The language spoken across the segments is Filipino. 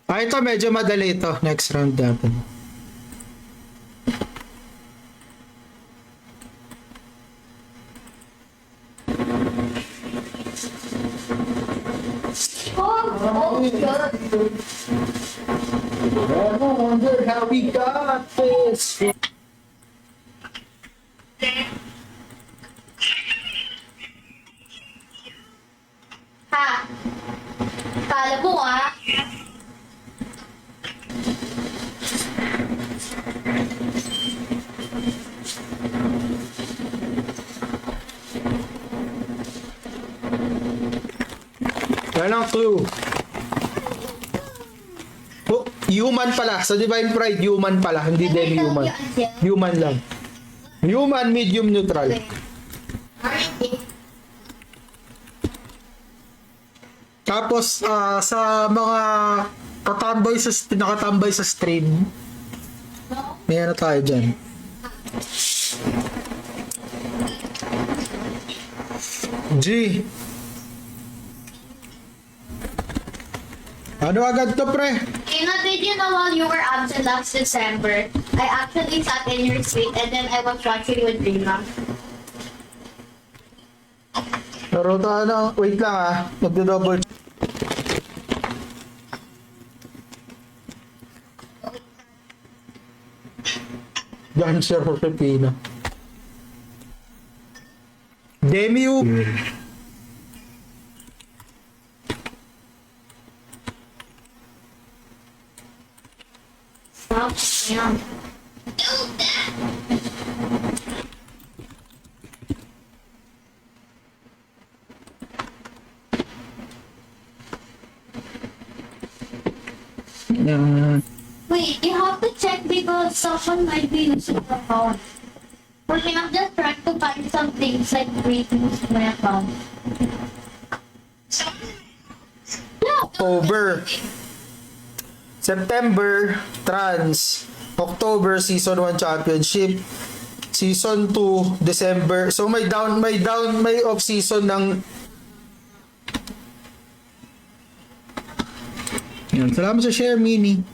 Ito medyo madali ito. Next round natin. Oh, God. I wonder how we got this. Ha? Kala mo ah. Yan ang clue. Oh, human pala. Sa Divine Pride, human pala. Hindi demi-human. Human lang. Human, medium, neutral. Tapos, sa mga nakatambay sa stream, may ano tayo dyan. G. Ano agad to, pre? Did you know while you were absent last December, I actually sat in your suite and then I was watching with Rima. Laro tayo ng... Wait lang Magdo-double. Dancer for Pepino. Demi-human. Stop. Ayan. Wait, you have to check because someone might be using your account. For me, I'm just trying to find some things like ratings in my account. Yeah. October. September, Trans. October, Season 1 Championship. Season 2, December. So may off season ng... Yan. Salamat sa share, Mini.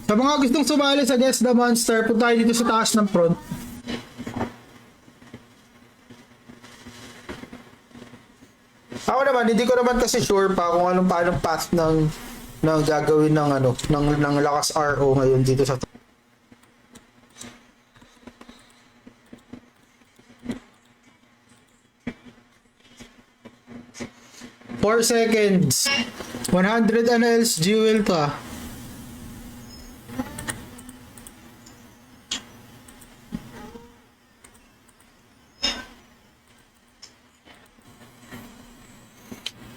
Sa mga gustong sumali sa Guess the Monster, punta tayo dito sa taas ng front. Ako naman, hindi ko naman kasi sure pa kung paanong path ng gagawin ng Lakas RO ngayon dito sa 4 seconds. 100 NLs jewel to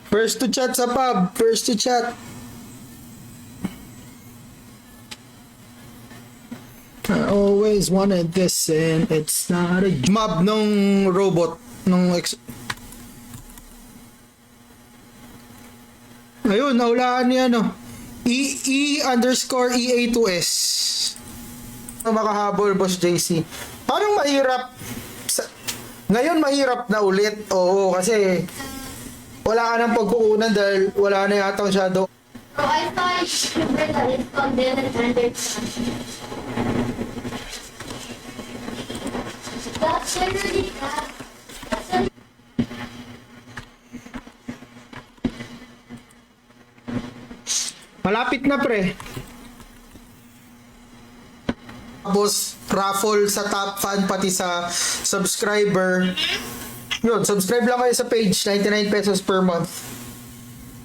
First to chat sa pub. First to chat. I always wanted this and it's not a mob nung robot. Ayun, naulaan niya E_EA2S. Makahabol, Boss JC. Parang mahirap. Ngayon mahirap na ulit. Oo, kasi wala ka ng pagkukunan dahil wala na yata masyado. So I thought that it's called Dylan Anderson. That's literally that. Malapit na, pre. Tapos raffle sa top fan pati sa subscriber. Yun, subscribe lang kayo sa page, 99 pesos per month.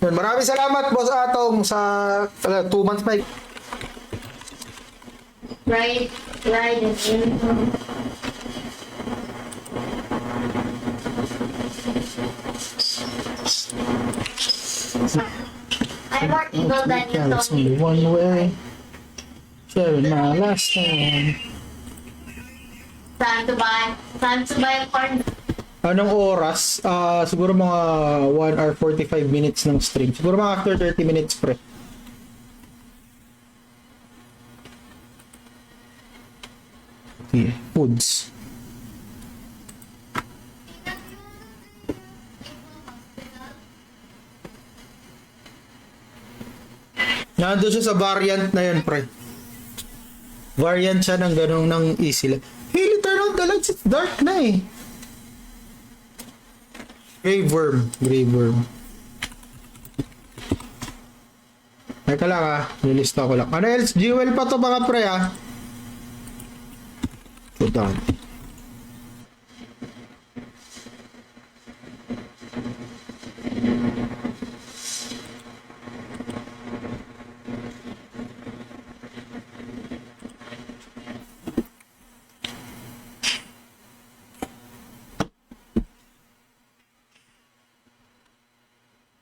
Yun, maraming salamat, Boss Atong, sa 2 months mic. Right. I'm more evil than you, It's only Tony. one way. Sharing my last time. Time to buy corn. Anong oras? Siguro mga 1 hour 45 minutes ng stream. Siguro mga after 30 minutes, pre. Okay, foods. Nandun siya sa variant na yun, pre. Variant siya ng ganong ng easy lang. Hey, turn on the lights. It's dark na eh. Grave worm. Grave worm. Teka lang ah. Nilista ko lang. Ano else? Jewel pa to mga pre ah. Put down.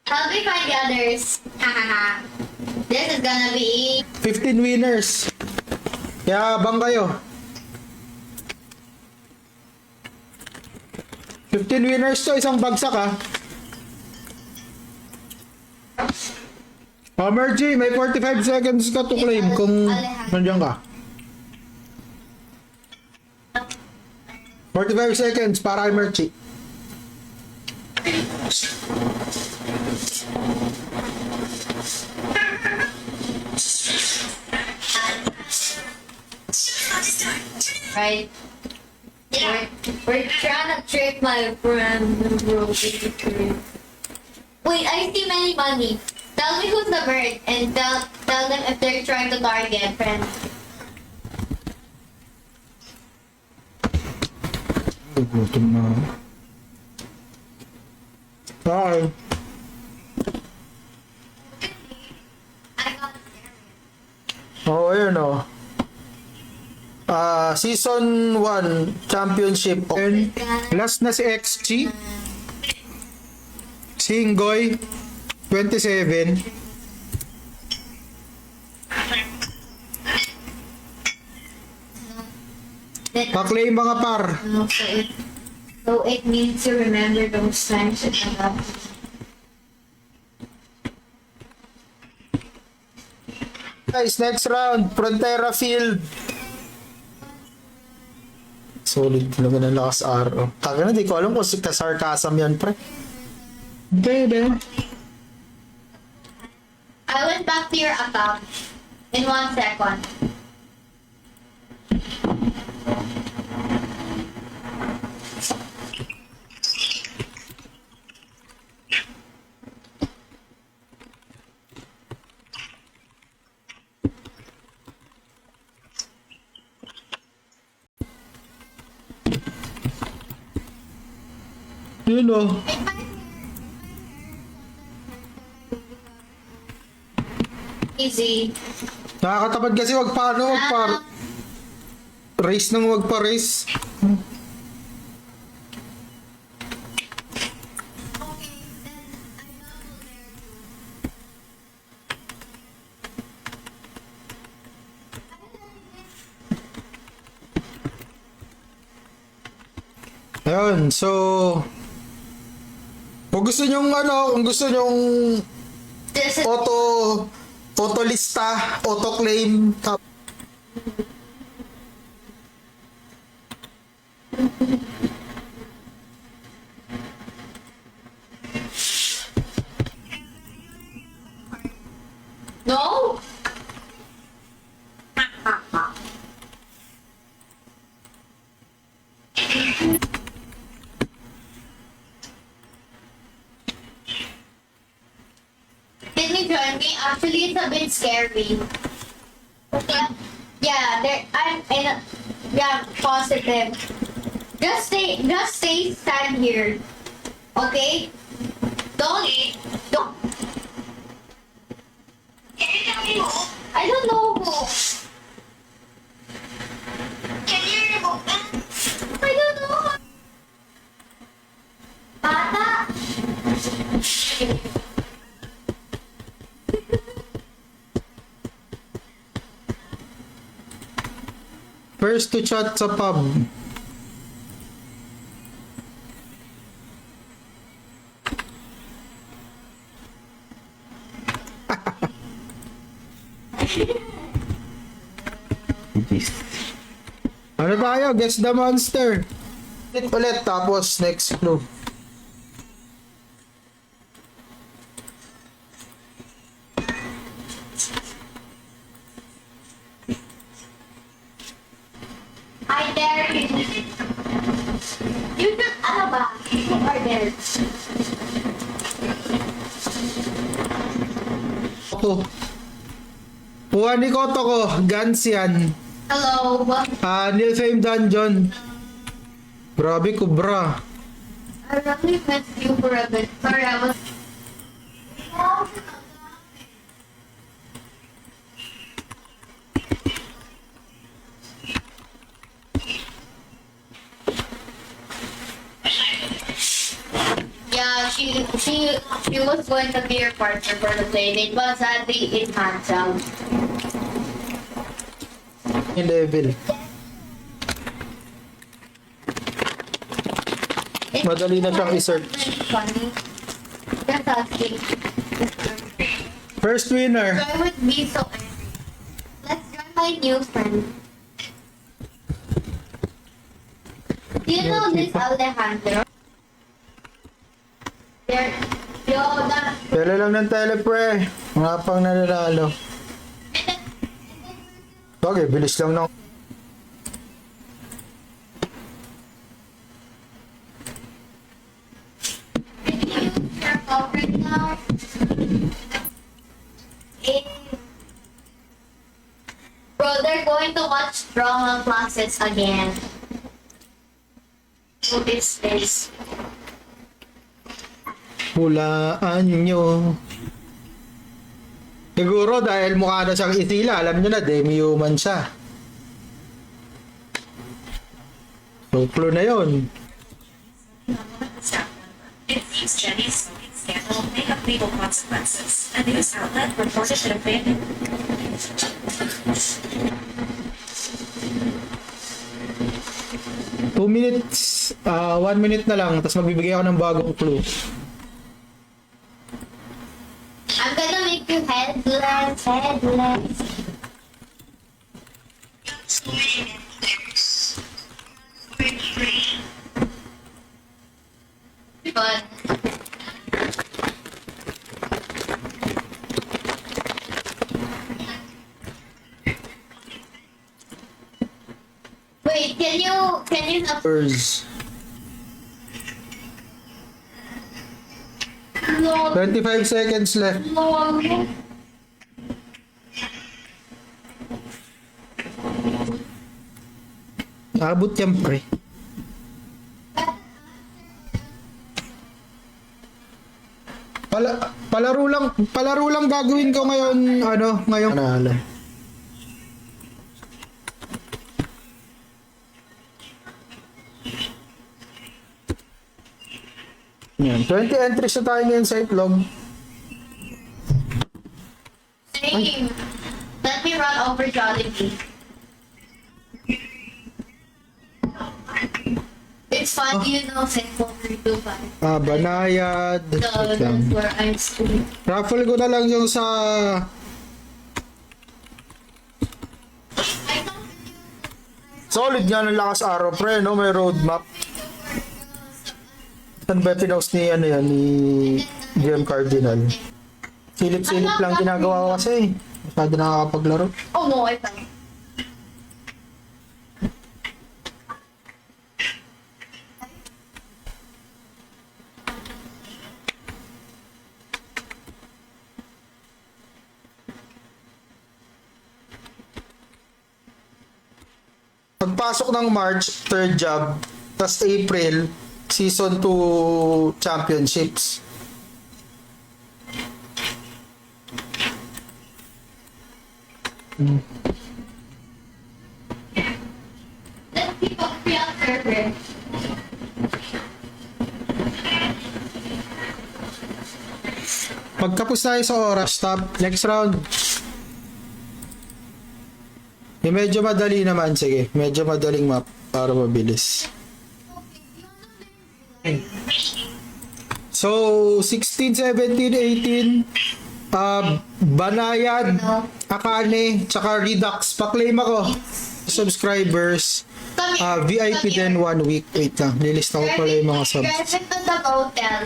Help me find the others. Hahaha. This is gonna be 15 winners. Kaya bang kayo? 15 winners to, isang bagsak ah. Mergy, may 45 seconds ka to claim kung nandiyan ka. 45 seconds para kay Mergy. right. We're trying to trick my friend. Wait, I see many money. Tell me who's the bird and tell them if they're trying to target friend. Gutom na. Bye. I got Oh, ayun oh. Season 1 Championship. And last na si XG. Singoy 27. Pa-claim mga par. So it means to remember those times that I got. Guys, next round, Frontera Field. Solid naman ang lakas araw. Taga na, di ko alam kung sarcasm yan, pre. Bebe. I went back to your account in 1 second. Yun oh. Easy. Nakakatapad kasi wag pa race nang wag pa race. Ayun, so kung gusto nyong kung gusto nyong This is auto lista, auto claim, no. Can you join me? Actually, it's a bit scary. Yeah, yeah, positive. Just stand here. Okay? Don't. I don't know who. Can you remove them? I don't know. Bata. first to chat sa pub. Ano tayo? Guess the monster. Ulit tapos next clue. here. Oh. Kuha ni Koto ko. Guns yan. Hello. Nilfame Dungeon. Grabe, kubra. I really missed you for a bit. Sorry, I was. Yeah, she was going to be your partner for the playdate, but sadly it canceled. Yung level. Madali na siyang i-search. Funny. Just asking. First winner. I would be so angry. Let's join my new friend. Do you know this Alejandro? There, yo, that. Tele lang ng telepre. Mga pang nanalo. Okay, bilis lang ng... Your girlfriend now? Eh. Bro, they're going to watch drama classes again. Who is this? Hulaan nyo. Siguro dahil mukha na siyang itila, alam nyo na, demi-human siya. So, clue na yun. It seems Jenny's smoking scandal may have legal consequences. A news outlet reported that a family 2 minutes, 1 minute na lang, tapos magbibigay ako ng bagong clue. I'm gonna make you headless, headless. But wait, can you have First, no 25 seconds left. no Abot yan, pre. Palaro lang gagawin ko ngayon, ngayon. Panalo. Yan, 20 entries na tayo ngayon sa itlog. same. Let me run over Jollibee. It's fun, you know, simple 325. Banayad. Wait lang. That's where I'm school. Raffle ko na lang yung sa... Solid nga ng lakas araw, pre, no? May roadmap. Saan ba pinost ni, ni GM Cardinal? Silip-silip lang ginagawa ko kasi. Masyado nakakapaglaro. Oh no, I fell. Pagpasok ng March, third job. Tas April, season 2 championships. Let's keep up free on server. Pagkapos tayo sa oras, stop. Next round. Yung medyo madali naman, sige. Medyo madaling map para mabilis. So, 16, 17, 18, Banayad, Akane, tsaka Redux. Pa-claim ako. Subscribers. VIP din 1 week. Wait lang, nilista ko pala yung mga subs. Drive into the hotel.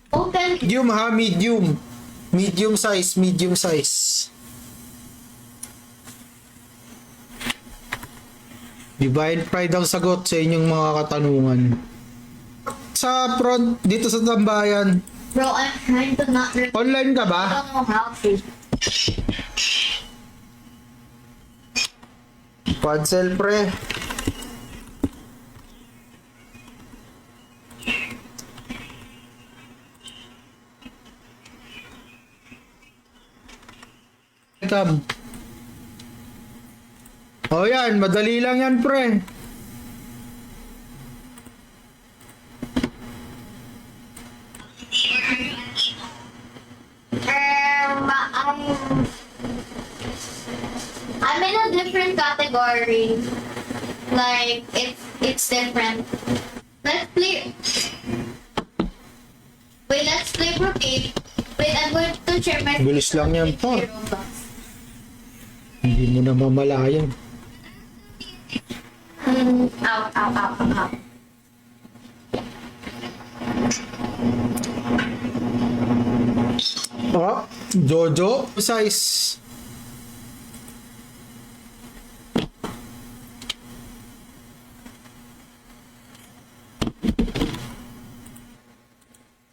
Hotel. Medium ha, medium. Medium size, medium size. Divine Pride ang sagot sa inyong mga katanungan. Sa front, dito sa tambayan. Bro, I'm trying to not remember. Online ka I ba? don't know how to. Padsel, pre. Come. Oh yan, madali lang yan, pre. I'm in a different category. Like, it's different. Let's play. Wait, let's play brocade. Wait, I'm going to share my Bilis lang yan, pa. Roblox. Hindi mo na mamalayan. Ow, ow, ow, ow, ow. Ah, Jojo. Size.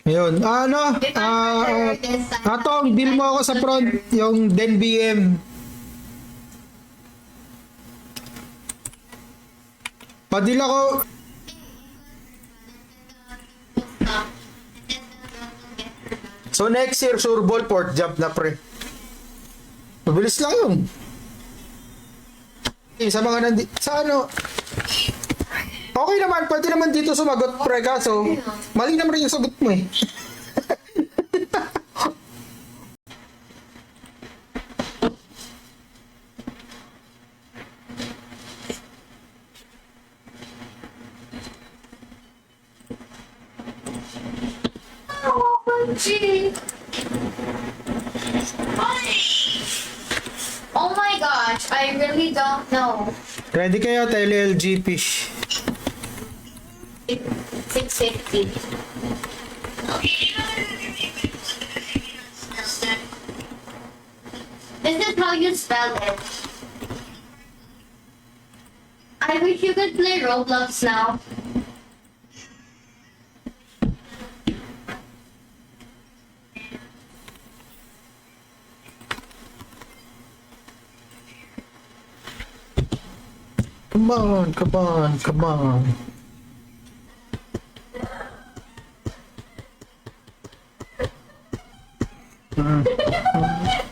Ayun. Ano? Atong, bill mo ako sa front. Yung DenBM. Padila ko. So next year, sure ball, port jump na, pre. Mabilis lang yun. Sa mga sa ano, okay naman, pwede naman dito sumagot, pre, kaso mali naman rin yung sagot mo eh. Oh my gosh, I really don't know. Ready kayo, tele-LG fish. 650. This is how you spell it. I wish you could play Roblox now. Come on, come on, come on.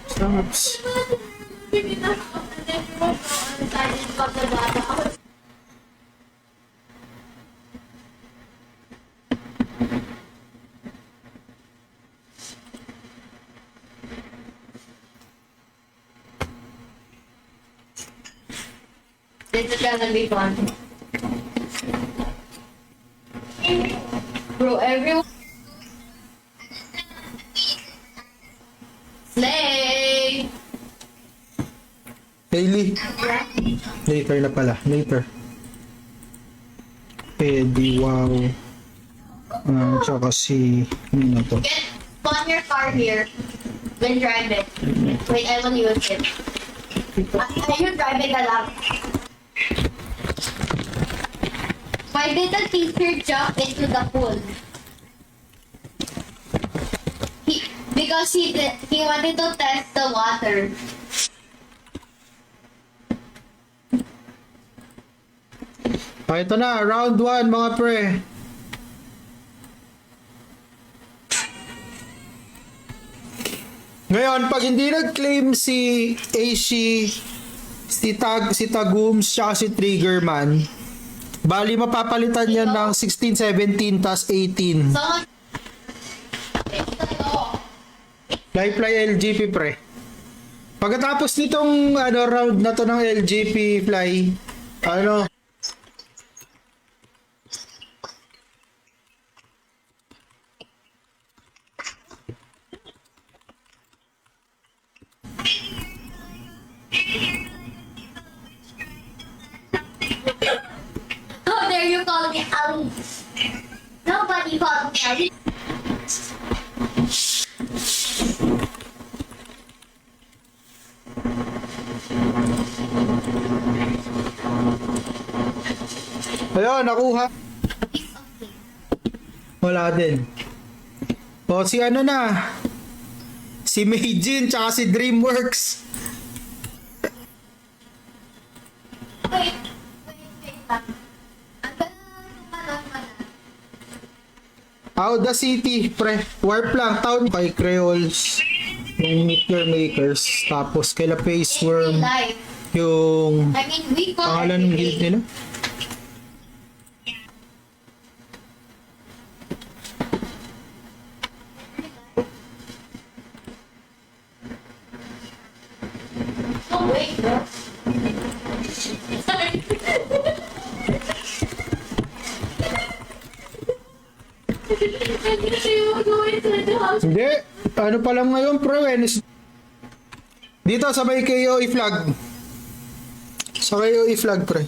Stops. This is gonna be fun. Bro, everyone. Slay! Hailey. Later na pala. Later. Pwede, wow. Tsaka si... Ano to? Get spawn your car here. Then drive it. Wait, I will use it. Ayun, drive it na lang. Why did the teacher jump into the pool? Because he wanted to test the water. Ito na, round 1 mga pre. Ngayon, pag hindi nag-claim si Aishi, si Tagums, tsaka si Triggerman, bali mapapalitan yan ng 16, 17, tas 18. So, Fly LGP pre. Pagkatapos nitong round na to ng LGP Fly, how dare you call me Alice? Nobody called me Alice. Oh, nakuha. Wala din. O, si ano na? Si Meijin, tsaka si DreamWorks. Wait lang. Ang tanong mo na. Auda City, pre. Warp lang. Town kay Creoles. Yung Meet Your Makers. Tapos kay La Face Worm. Live. Yung I mean, we call pangalan ng guild nila. Oh, wait, bro. Sorry. Hindi. Ano pa lang ngayon, pre? Dito, sabay kayo i-flag. Sa kayo i-flag, pre.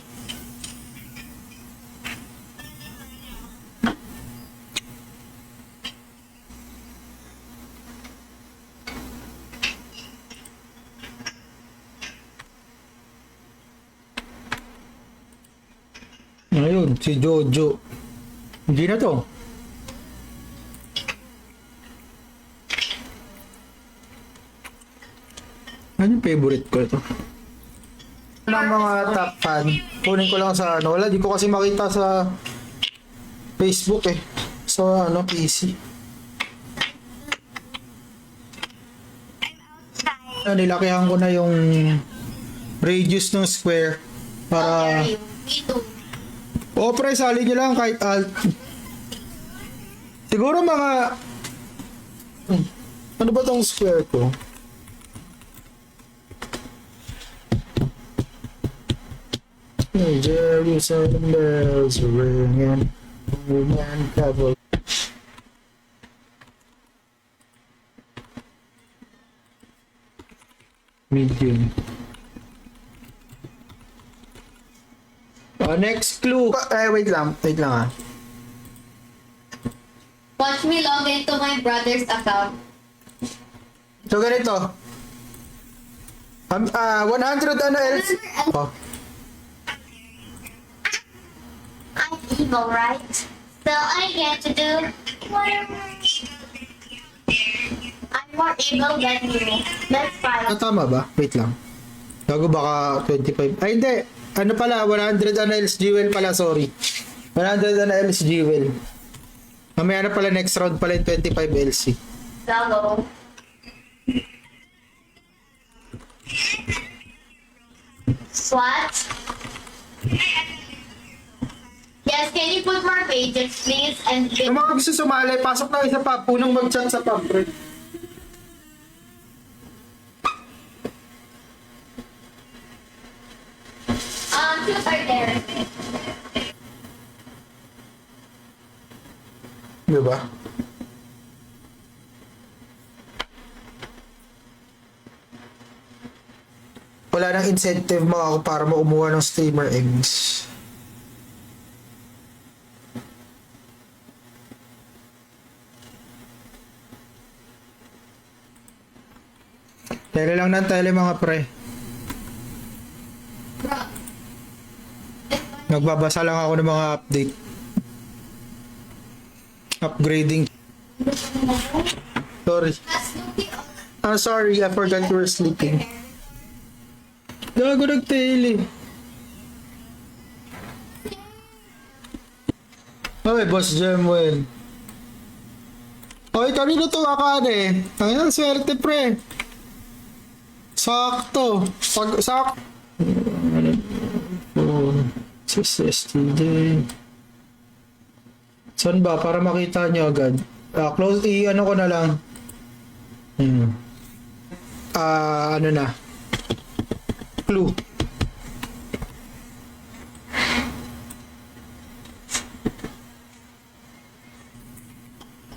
Ayun, si Jojo. Hindi na to. Ano yung favorite ko ito? Ng mga top fan. Kunin ko lang sa ano. Wala, di ko kasi makita sa Facebook eh. Sa ano, PC. Nilakihan ko na yung radius ng square para... O pre, sali nyo lang kahit alt. Siguro mga... Ano ba tong square ko? Jerusalem bells are ringing, woman cavalry. Medium. Next clue. Wait lang ah. Watch me log into my brother's account. So ganito. 100 ano else? Oh. I'm evil, right? So I get to do whatever. I'm more evil than you. Let's fight. Tama ba? Wait lang. Bago baka 25. Ay hindi. Ano pala? 100 ano else jewel pala, sorry. 100 ano else jewel. Mamaya na pala next round pala yung 25 LC. Hello. What? Yes, can you put more pages, please? And Yung mga gusto sumali, pasok na isa pa. Punong mag-chat sa pub, pre. shoes are there. Diba? Wala nang incentive mga ako para maumuha ng streamer eggs. Tele lang ng tele mga pre. Nagbabasa lang ako ng mga update. Upgrading. Sorry. I'm sorry, I forgot you were sleeping. Gago nag-tele. Oy, Boss Jemuel. Oy, kanino to kakaan eh? Ang swerte pre. Sakto. Sakto. SSTJ. Saan ba? Para makita nyo agad. Close, ano ko na lang. Ano na. Clue.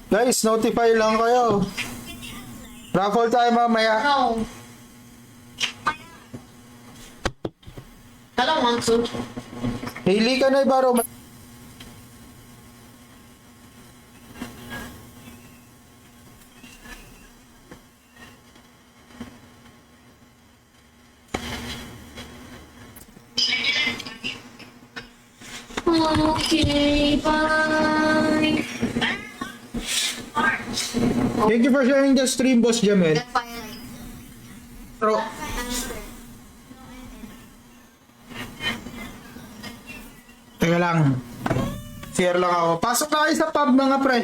Guys, notify lang kayo. Raffle tayo mamaya. No. I don't want to. Hili ka na ibaro. Okay, bye. Thank you for sharing the stream, Boss Jamel. That firelight. Pero, teka lang. Share lang ako. Pasok na kayo sa pub, mga pre.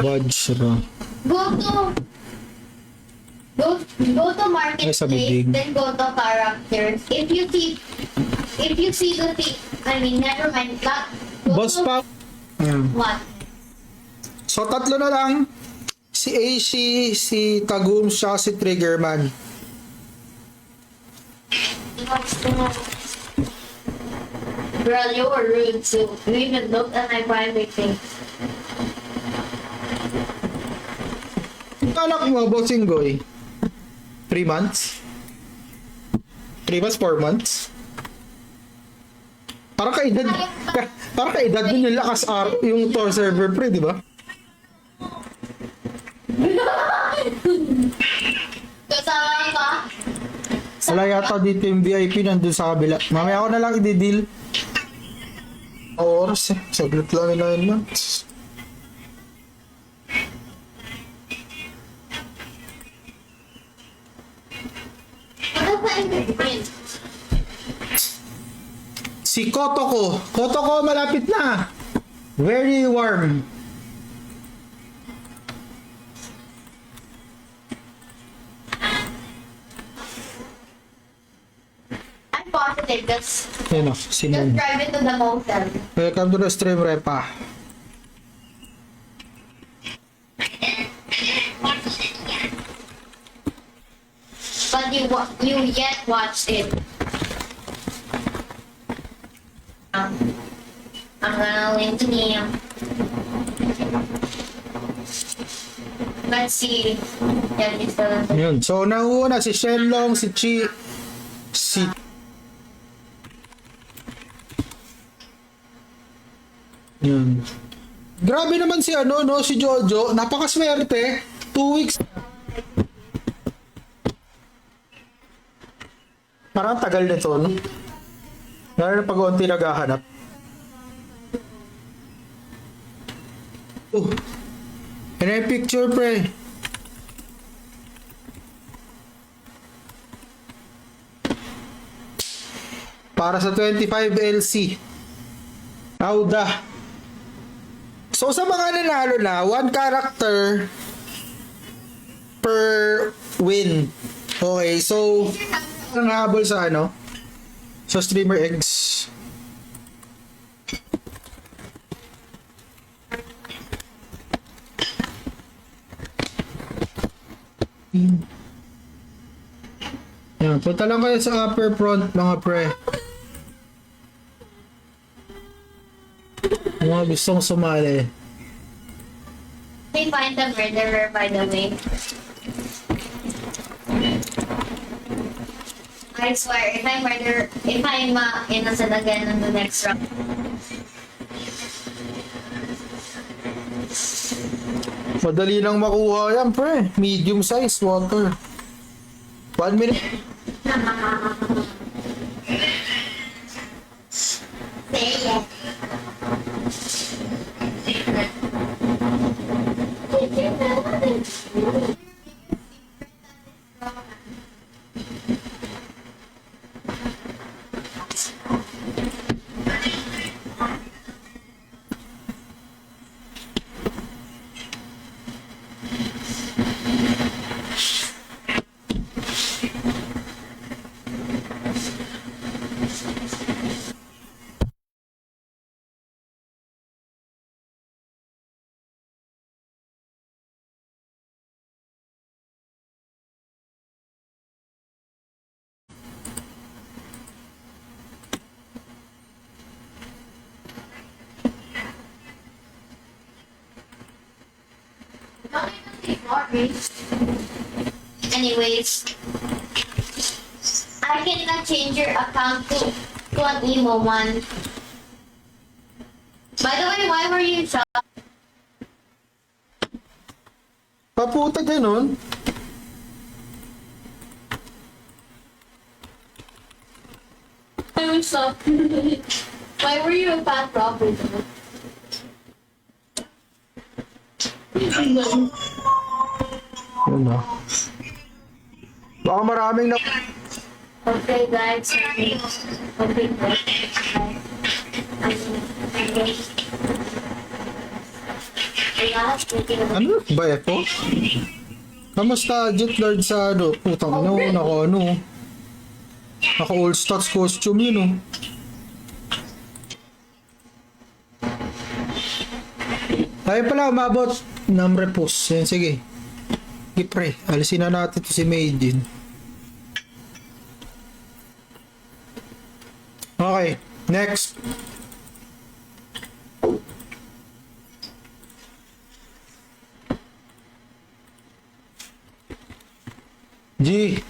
Vajra. Go to Ay, sa bibig. marketplace, then go to characters. If you see the thing, I mean, never mind that. Go Boss to Pub. Ayan. what? So, tatlo na lang. Si Aishi, si Tagum, siya si Triggerman. Girl, you were rude too. You even looked at my private thing. Kalak mo, Bossing Goy. 3 months? 3 months, 4 months? Parang kaedad, parang kaedad dun yung lakas yung Tor server pre, di ba? Kasama ka? Wala yata dito yung VIP nandun sa kabila. Mamaya ako na lang i-deal. Oras eh. Saglit lang yung 9 months. Ano ba yung print? Si Kotoko. Kotoko malapit na. Very warm. I'm positive. Just Yan o, si Moon. drive into the motel. Welcome to the stream, Repa. But you yet watched it. I'm gonna link to him. Let's see. Yeah, this one. Yun. So, nauna si Shenlong, si Chi, si... Yun. Grabe naman si ano, no? Si Jojo. Napakaswerte. 2 weeks. Parang tagal nito, no? Lalo na pag-unti naghahanap. Oh. Can I picture, pre? Para sa 25 LC. Auda. So sa mga nanalo na, 1 character per win. Okay, so ang habol sa ano? Sa streamer eggs. Yan, punta lang kayo sa upper front mga pre. Mga gustong sumali. They find the murderer, by the way. I swear, if I'm innocent again in the next round. Madali lang makuha yan, pre. Medium size water. 1 minute. Say yes. Anyways, I cannot change your account to an emo one. By the way, why were you shocked? Paputa ganun. I was shocked. Why were you a fat robber though? Yun na. Baka maraming na... Okay, guys. Okay, guys. Ano ba ito? Kamusta Jet Lord sa ano? Putang ina, naka all stars costume yun oh. Tayo pala umabot ng repos. Yan, sige. Sige pre, alisin na natin to si Maiden. Okay, next. G.